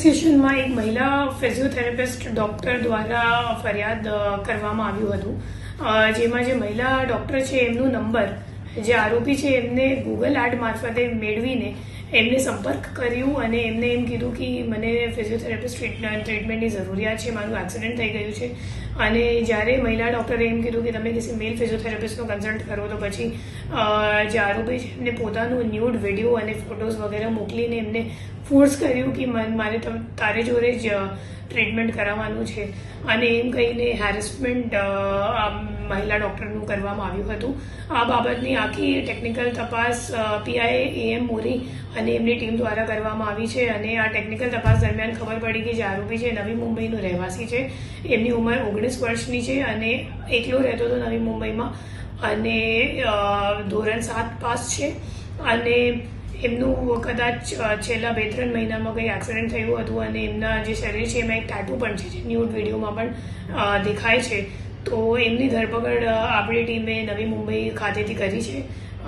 એસોસિએશનમાં એક મહિલા physiotherapist doctor દ્વારા ફરિયાદ કરવામાં આવ્યું હતું, જેમાં જે મહિલા ડૉક્ટર છે એમનો નંબર જે આરોપી છે એમને ગૂગલ એડ મારફતે મેળવીને એમને સંપર્ક કર્યું અને એમને એમ કીધું કે મને ફિઝિયોથેરાપિસ્ટ ટ્રીટમેન્ટની જરૂરિયાત છે, મારું એક્સિડન્ટ થઈ ગયું છે. અને જ્યારે મહિલા ડૉક્ટરે એમ કીધું કે તમે કિસી મેલ ફિઝિયોથેરાપિસ્ટનો કન્સલ્ટ કરો, તો પછી જે આરોપી છે એમને પોતાનું ન્યૂડ વિડીયો અને ફોટોઝ વગેરે મોકલીને એમને ફોર્સ કર્યું કે મારે તારે જોડે જ ટ્રીટમેન્ટ કરાવવાનું છે અને એમ કહીને હેરેસમેન્ટ મહિલા ડૉક્ટરનું કરવામાં આવ્યું હતું. આ બાબતની આખી ટેકનિકલ તપાસ પીઆઈ AM મોરી અને એમની ટીમ દ્વારા કરવામાં આવી છે. અને આ ટેકનિકલ તપાસ દરમિયાન ખબર પડી કે જે આરોપી છે નવી મુંબઈનો રહેવાસી છે, એમની ઉંમર 19 વર્ષની છે અને એકલો રહેતો હતો નવી મુંબઈમાં અને ધોરણ 7 પાસ છે. અને એમનું કદાચ છેલ્લા 2-3 મહિનામાં કંઈ એક્સિડન્ટ થયું હતું અને એમના જે શરીર છે એમાં એક ટેટુ પણ છે, જે ન્યૂડ વિડીયોમાં પણ દેખાય છે. તો એમની ધરપકડ આપણી ટીમે નવી મુંબઈ ખાતેથી કરી છે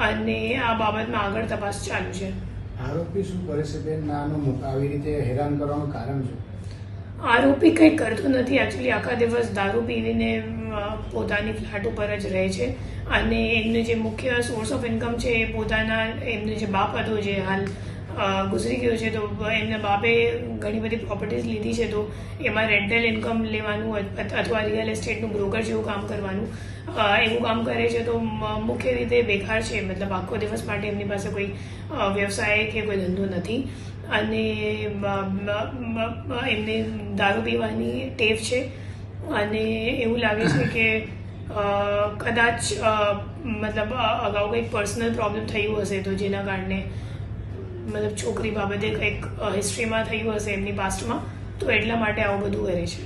અને આ બાબતમાં આગળ તપાસ ચાલુ છે. આરોપી શું કરે છે બેન? આવી રીતે હેરાન કરવાનું કારણ શું? આરોપી કંઈ કરતો નથી. એકચ્યુઅલી આખા દિવસ દારૂ પીવીને પોતાની ફ્લેટ ઉપર જ રહે છે અને એમને જે મુખ્ય સોર્સ ઓફ ઇન્કમ છે એ પોતાના એમનો જે બાપ હતો જે હાલ ગુજરી ગયો છે, તો એમના બાપે ઘણી બધી પ્રોપર્ટીઝ લીધી છે, તો એમાં રેન્ટલ ઇન્કમ લેવાનું અથવા રિયલ એસ્ટેટનું બ્રોકર જેવું કામ કરવાનું એવું કામ કરે છે. તો મુખ્ય રીતે બેકાર છે, મતલબ આખો દિવસ માટે એમની પાસે કોઈ વ્યવસાય કે કોઈ ધંધો નથી અને એમને દારૂ પીવાની ટેવ છે અને એવું લાગે છે કે કદાચ મતલબ અગાઉ કંઈક પર્સનલ પ્રોબ્લેમ થયું હશે, તો જેના કારણે મતલબ છોકરી બાબતે કંઈક હિસ્ટ્રીમાં થયું હશે એમની પાસ્ટમાં, તો એટલા માટે આવું બધું કરે છે.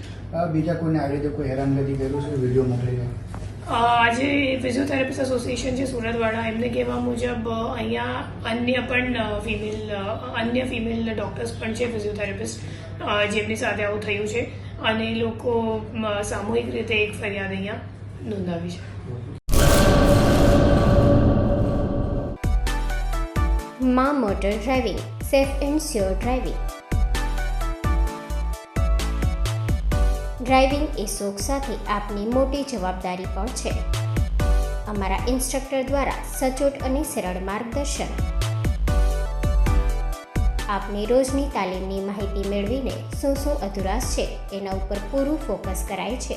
બીજા કોઈને આવી રીતે કોઈ હેરાનગતિ કર્યું છે? વિડીયો મોકલીને આજે ફિઝિયોથેરાપિસ્ટ એસોસિએશન છે સુરતવાળા, એમને કહેવા મુજબ અહીંયા અન્ય ફિમેલ ડૉક્ટર્સ પણ છે ફિઝિયોથેરાપિસ્ટ, જેમની સાથે આવું થયું છે અને એ લોકો સામૂહિક રીતે એક ફરિયાદ અહીંયા નોંધાવી છે. માં motor driving, safe and sure driving. Driving એ શોખ સાથે આપની મોટી જવાબદારી પણ છે. અમારા ઇન્સ્ટ્રક્ટર દ્વારા સચોટ અને સરળ માર્ગદર્શન. આપની રોજની તાલીમની માહિતી મેળવીને શું અધુરાશ છે એના ઉપર પૂરું ફોકસ કરાય છે.